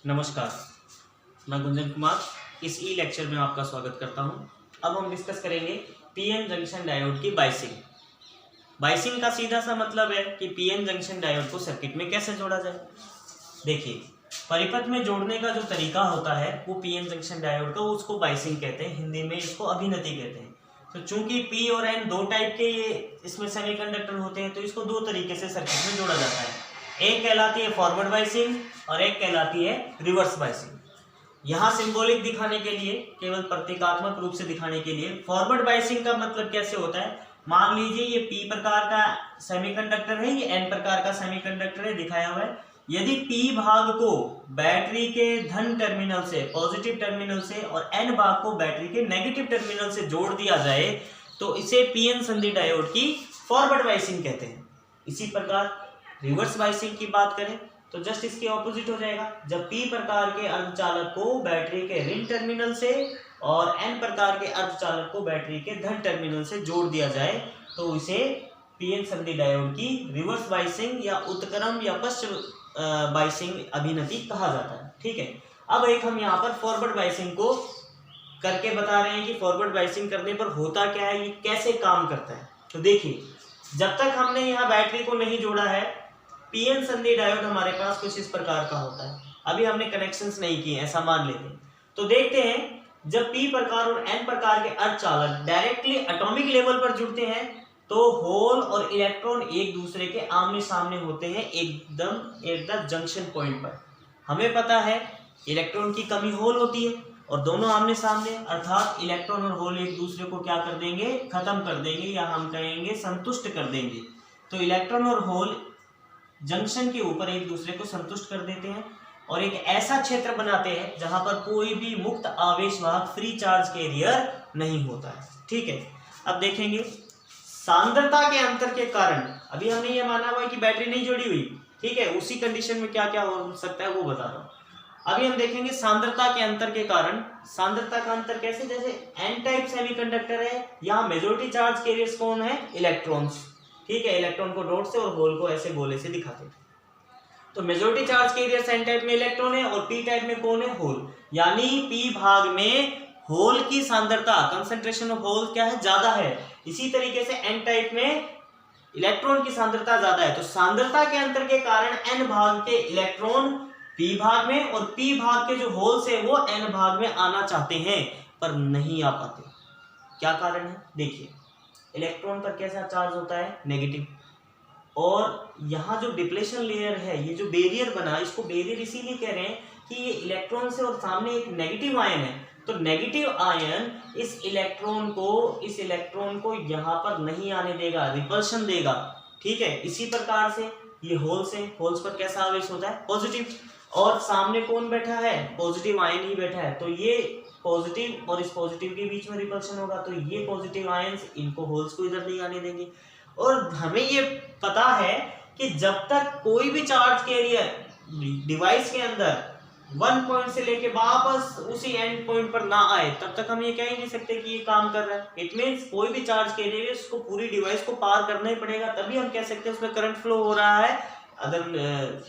नमस्कार, मैं गुंजन कुमार इस ई लेक्चर में आपका स्वागत करता हूं। अब हम डिस्कस करेंगे पीएन जंक्शन डायोड की बाइसिंग। बाइसिंग का सीधा सा मतलब है कि पीएन जंक्शन डायोड को सर्किट में कैसे जोड़ा जाए। देखिए, परिपथ में जोड़ने का जो तरीका होता है वो पीएन जंक्शन डायोड का, उसको बाइसिंग कहते हैं, हिंदी में इसको अभिनति कहते हैं। तो चूंकि पी और एन दो टाइप के ये इसमें सेमीकंडक्टर होते हैं, तो इसको दो तरीके से सर्किट में जोड़ा जाता है। एक कहलाती है फॉरवर्ड बाइसिंग और एक कहलाती है रिवर्स बाइसिंग। यहाँ सिंबॉलिक दिखाने के लिए, केवल प्रतीकात्मक रूप से दिखाने के लिए, फॉरवर्ड बाइसिंग का मतलब कैसे होता है। मान लीजिए ये पी प्रकार का सेमीकंडक्टर है, ये एन प्रकार का सेमीकंडक्टर है, दिखाया हुआ है। यदि पी भाग को बैटरी के धन टर्मिनल से, पॉजिटिव टर्मिनल से, और एन भाग को बैटरी के नेगेटिव टर्मिनल से जोड़ दिया जाए तो इसे पीएन संधि डायोड की फॉरवर्ड बाइसिंग कहते हैं। इसी प्रकार रिवर्स बाइसिंग की बात करें तो जस्ट इसके ऑपोजिट हो जाएगा। जब पी प्रकार के अर्धचालक को बैटरी के ऋण टर्मिनल से और एन प्रकार के अर्धचालक को बैटरी के धन टर्मिनल से जोड़ दिया जाए तो इसे पीएन संधि डायोड की रिवर्स बाइसिंग या उत्क्रम या पश्च बाइसिंग अभिनति कहा जाता है। ठीक है, अब एक हम यहाँ पर फॉरवर्ड बाइसिंग को करके बता रहे हैं कि फॉरवर्ड बाइसिंग करने पर होता क्या है, ये कैसे काम करता है। तो देखिए, जब तक हमने यहाँ बैटरी को नहीं जोड़ा है, पीएन संधि डायोड हमारे पास कुछ इस प्रकार का होता है। अभी हमने कनेक्शंस नहीं किए, ऐसा मान लेते हैं। तो देखते हैं, जब पी प्रकार और एन प्रकार के अर्धचालक डायरेक्टली एटॉमिक लेवल पर जुड़ते हैं तो होल और इलेक्ट्रॉन एक दूसरे के आमने सामने होते हैं, एकदम एट द जंक्शन पॉइंट पर। हमें पता है इलेक्ट्रॉन की कमी होल होती है और दोनों आमने सामने, अर्थात इलेक्ट्रॉन और होल एक दूसरे को क्या कर देंगे, खत्म कर देंगे, या हम कहेंगे संतुष्ट कर देंगे। तो इलेक्ट्रॉन और होल जंक्शन के ऊपर एक दूसरे को संतुष्ट कर देते हैं और एक ऐसा क्षेत्र बनाते हैं जहां पर कोई भी मुक्त आवेश वाहक फ्री चार्ज कैरियर नहीं होता है। ठीक है, अब देखेंगे सांद्रता के अंतर के कारण, अभी हमने ये माना हुआ है कि बैटरी नहीं जुड़ी हुई, ठीक है, उसी कंडीशन में क्या क्या हो सकता है वो बता रहा हूं। अभी हम देखेंगे सांद्रता के अंतर के कारण। सांद्रता का अंतर कैसे, जैसे एन टाइप सेमीकंडक्टर है, यहाँ मेजॉरिटी चार्ज कैरियर्स कौन है, इलेक्ट्रॉन्स। ठीक है, इलेक्ट्रॉन को डॉट से और होल को ऐसे गोले से दिखाते हैं। तो majority charge carriers N type में इलेक्ट्रॉन है और पी टाइप में कौन है, होल। यानी पी भाग में होल की सांद्रता, कंसंट्रेशन ऑफ होल क्या है, ज्यादा है। इसी तरीके से एन टाइप में इलेक्ट्रॉन की सांद्रता ज्यादा है। तो सांद्रता के अंतर के कारण एन भाग के इलेक्ट्रॉन पी भाग में और पी भाग के जो होल्स है वो एन भाग में आना चाहते हैं पर नहीं आ पाते। क्या कारण है, देखिए, इलेक्ट्रॉन पर कैसा चार्ज होता है, नेगेटिव। और यहाँ जो डिप्लेशन लेयर है, ये जो बैरियर बना, इसको बैरियर इसीलिए कह रहे हैं कि ये इलेक्ट्रॉन से और सामने एक नेगेटिव आयन है, तो नेगेटिव आयन इस इलेक्ट्रॉन को यहाँ पर नहीं आने देगा, रिपल्शन देगा। ठीक है, इसी प्रकार से ये होल्स पर कैसा आवेश होता है, पॉजिटिव, और सामने कौन बैठा है, पॉजिटिव आयन ही बैठा है, तो ये पॉजिटिव और इस पॉजिटिव के बीच में रिपल्शन होगा, तो ये पॉजिटिव आयंस इनको होल्स को इधर नहीं आने देंगे। और हमें ये पता है कि जब तक कोई भी चार्ज कैरियर डिवाइस के अंदर वन पॉइंट से लेके वापस उसी एंड पॉइंट पर ना आए, तब तक हम ये कह ही नहीं सकते कि ये काम कर रहा है। इट मीन्स कोई भी चार्ज कैरियर उसको पूरी डिवाइस को पार करना ही पड़ेगा, तभी हम कह सकते हैं उसमें करंट फ्लो हो रहा है, अदर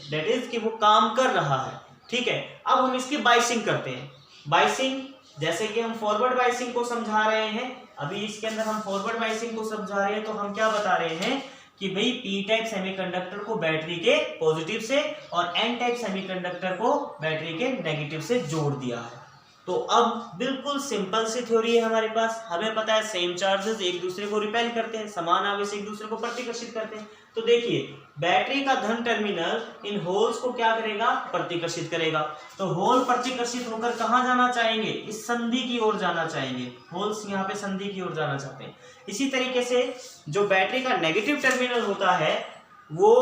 दैट इज कि वो काम कर रहा है। ठीक है, अब हम इसकी बाइसिंग करते हैं। बाइसिंग जैसे कि हम फॉरवर्ड बाइसिंग को समझा रहे हैं, अभी इसके अंदर हम फॉरवर्ड बाइसिंग को समझा रहे हैं, तो हम क्या बता रहे हैं कि भाई पी टाइप सेमीकंडक्टर को बैटरी के पॉजिटिव से और एन टाइप सेमीकंडक्टर को बैटरी के नेगेटिव से जोड़ दिया है। तो अब बिल्कुल सिंपल सी थ्योरी है हमारे पास। हमें पता है सेम चार्जेस एक दूसरे को रिपेल करते हैं, समान आवेश एक दूसरे को प्रतिकर्षित करते हैं। तो देखिए, बैटरी का धन टर्मिनल इन होल्स को क्या करेगा, प्रतिकर्षित करेगा। तो होल प्रतिकर्षित होकर कहाँ जाना चाहेंगे, इस संधि की ओर जाना चाहेंगे। होल्स यहाँ पे संधि की ओर जाना चाहते हैं। इसी तरीके से जो बैटरी का नेगेटिव टर्मिनल होता है वो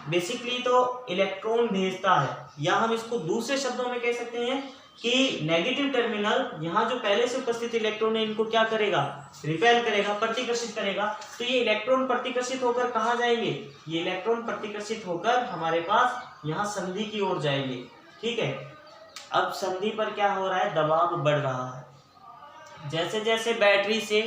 बेसिकली तो इलेक्ट्रॉन भेजता है, या हम इसको दूसरे शब्दों में कह सकते हैं कि नेगेटिव टर्मिनल यहाँ जो पहले से उपस्थित इलेक्ट्रॉन है इनको क्या करेगा, रिपेल करेगा, प्रतिकर्षित करेगा। तो ये इलेक्ट्रॉन प्रतिकर्षित होकर कहाँ जाएंगे, ये इलेक्ट्रॉन प्रतिकर्षित होकर हमारे पास यहाँ संधि की ओर जाएंगे। ठीक है, अब संधि पर क्या हो रहा है, दबाव बढ़ रहा है। जैसे जैसे बैटरी से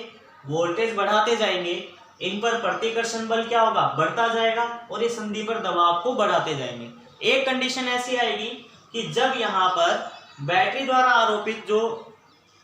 वोल्टेज बढ़ाते जाएंगे, इन पर प्रतिकर्षण बल क्या होगा, बढ़ता जाएगा और ये संधि पर दबाव को बढ़ाते जाएंगे। एक कंडीशन ऐसी आएगी कि जब यहाँ पर बैटरी द्वारा आरोपित जो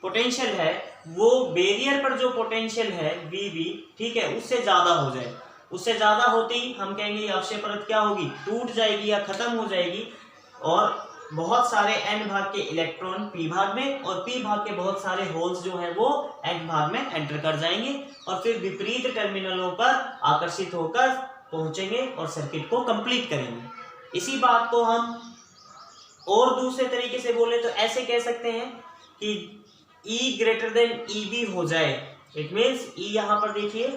पोटेंशियल है वो बैरियर पर जो पोटेंशियल है VB, ठीक है, उससे ज्यादा हो जाए। उससे ज्यादा होते ही हम कहेंगे ये अवक्षय परत क्या होगी, टूट जाएगी या खत्म हो जाएगी, और बहुत सारे n भाग के इलेक्ट्रॉन p भाग में और p भाग के बहुत सारे होल्स जो है वो n भाग में एंटर कर जाएंगे और फिर विपरीत टर्मिनलों पर आकर्षित होकर पहुंचेंगे और सर्किट को कंप्लीट करेंगे। इसी बात को हम और दूसरे तरीके से बोले तो ऐसे कह सकते हैं कि E ग्रेटर देन EB हो जाए। इट मीन्स E यहाँ पर देखिए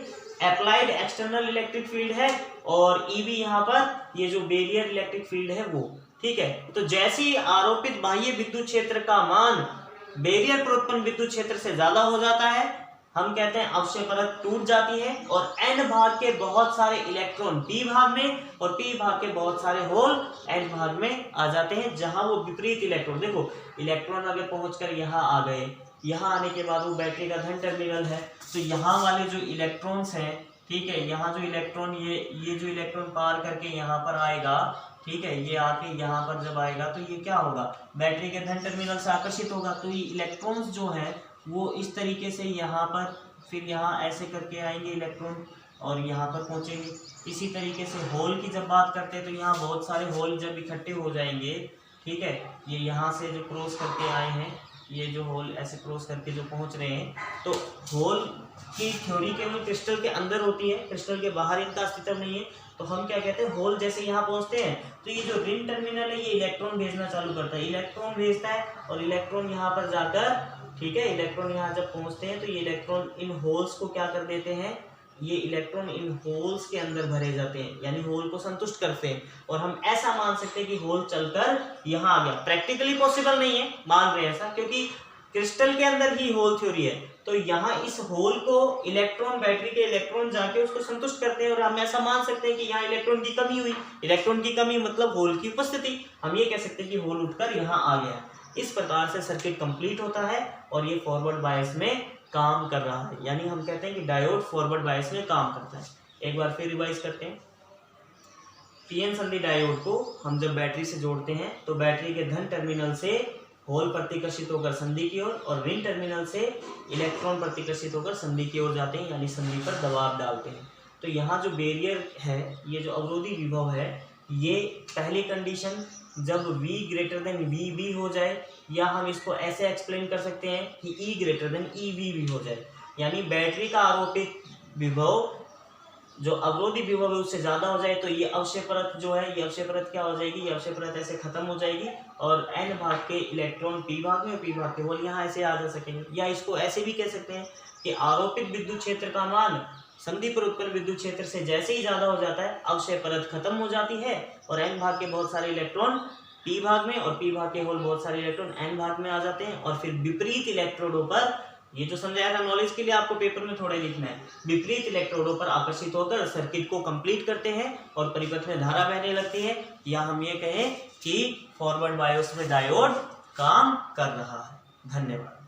अप्लाइड एक्सटर्नल इलेक्ट्रिक फील्ड है और EB यहाँ पर ये जो बैरियर इलेक्ट्रिक फील्ड है वो, ठीक है। तो जैसे ही आरोपित बाह्य विद्युत क्षेत्र का मान बैरियर पर उत्पन्न विद्युत क्षेत्र से ज्यादा हो जाता है, हम कहते हैं अवक्षय परत टूट जाती है और n भाग के बहुत सारे इलेक्ट्रॉन p भाग में और p भाग के बहुत सारे होल n भाग में आ जाते हैं, जहां वो विपरीत इलेक्ट्रॉन, देखो इलेक्ट्रॉन अगर पहुंचकर यहाँ आ गए, यहाँ आने के बाद वो बैटरी का धन टर्मिनल है, तो यहाँ वाले जो इलेक्ट्रॉन्स हैं, ठीक है, यहाँ जो इलेक्ट्रॉन ये जो इलेक्ट्रॉन पार करके यहाँ पर आएगा, ठीक है, ये आके यहाँ पर जब आएगा तो ये क्या होगा, बैटरी के धन टर्मिनल से आकर्षित होगा। तो ये इलेक्ट्रॉन्स जो हैं वो इस तरीके से यहाँ पर फिर यहाँ ऐसे करके आएंगे इलेक्ट्रॉन और यहाँ पर पहुँचेंगे। इसी तरीके से होल की जब बात करते हैं तो यहाँ बहुत सारे होल जब इकट्ठे हो जाएंगे, ठीक है, ये यहाँ से जो क्रॉस करके आए हैं, ये जो होल ऐसे क्रॉस करके जो पहुँच रहे हैं, तो होल की थ्योरी केवल क्रिस्टल के अंदर होती है, क्रिस्टल के बाहर इनका अस्तित्व नहीं है। तो हम क्या कहते हैं, होल जैसे यहाँ पहुँचते हैं तो ये जो रिंग टर्मिनल है ये इलेक्ट्रॉन भेजना चालू करता है, इलेक्ट्रॉन भेजता है और इलेक्ट्रॉन यहाँ पर जाकर, ठीक है, इलेक्ट्रॉन यहाँ जब पहुँचते हैं तो ये इलेक्ट्रॉन इन होल्स को क्या कर देते हैं, ये इलेक्ट्रॉन इन होल्स के अंदर भरे जाते हैं, यानी होल को संतुष्ट करते हैं। और हम ऐसा मान सकते हैं कि होल चलकर यहाँ आ गया। प्रैक्टिकली पॉसिबल नहीं है, मान रहे हैं ऐसा, क्योंकि क्रिस्टल के अंदर ही होल थ्योरी है। तो यहाँ इस होल को इलेक्ट्रॉन, बैटरी के इलेक्ट्रॉन जाके उसको संतुष्ट करते हैं और हम ऐसा मान सकते हैं कि यहाँ इलेक्ट्रॉन की कमी हुई। इलेक्ट्रॉन की कमी मतलब होल की उपस्थिति। हम ये कह सकते हैं कि होल उठकर यहाँ आ गया। इस प्रकार से सर्किट कंप्लीट होता है और ये फॉरवर्ड बायस में काम कर रहा है, यानी हम कहते हैं कि डायोड फॉरवर्ड बायस में काम करता है। एक बार फिर रिवाइज करते हैं। पीएन संधि डायोड को हम जब बैटरी से जोड़ते हैं तो बैटरी के धन टर्मिनल से होल प्रतिकर्षित होकर संधि की ओर और ऋण टर्मिनल से इलेक्ट्रॉन प्रतिकर्षित होकर संधि की ओर जाते हैं, यानी संधि पर दबाव डालते हैं। तो यहाँ जो बैरियर है, ये जो अवरोधी विभव है, ये पहली कंडीशन जब V ग्रेटर देन VB हो जाए, या हम इसको ऐसे एक्सप्लेन कर सकते हैं कि E ग्रेटर देन EV हो जाए, यानी बैटरी का आरोपित विभव जो अवरोधी विभव है उससे ज्यादा हो जाए, तो ये अवक्षय परत जो है, ये अवक्षय परत क्या हो जाएगी, ये अवक्षय परत ऐसे खत्म हो जाएगी और n भाग के इलेक्ट्रॉन p भाग में और p भाग के होल यहाँ ऐसे आ जा सकेंगे। या इसको ऐसे भी कह सकते हैं कि आरोपित विद्युत क्षेत्र का मान संधि पर उत्पन्न विद्युत क्षेत्र से जैसे ही ज्यादा हो जाता है, अवक्षय परत खत्म हो जाती है और n भाग के बहुत सारे इलेक्ट्रॉन p भाग में और p भाग के होल बहुत सारे इलेक्ट्रॉन n भाग में आ जाते हैं और फिर विपरीत इलेक्ट्रोडों पर, ये जो समझाया था नॉलेज के लिए, आपको पेपर में थोड़ा लिखना है, विपरीत इलेक्ट्रोडों पर आकर्षित होकर सर्किट को कंप्लीट करते हैं और परिपथ में धारा बहने लगती है। या हम ये कहें कि फॉरवर्ड बायस में डायोड काम कर रहा है। धन्यवाद।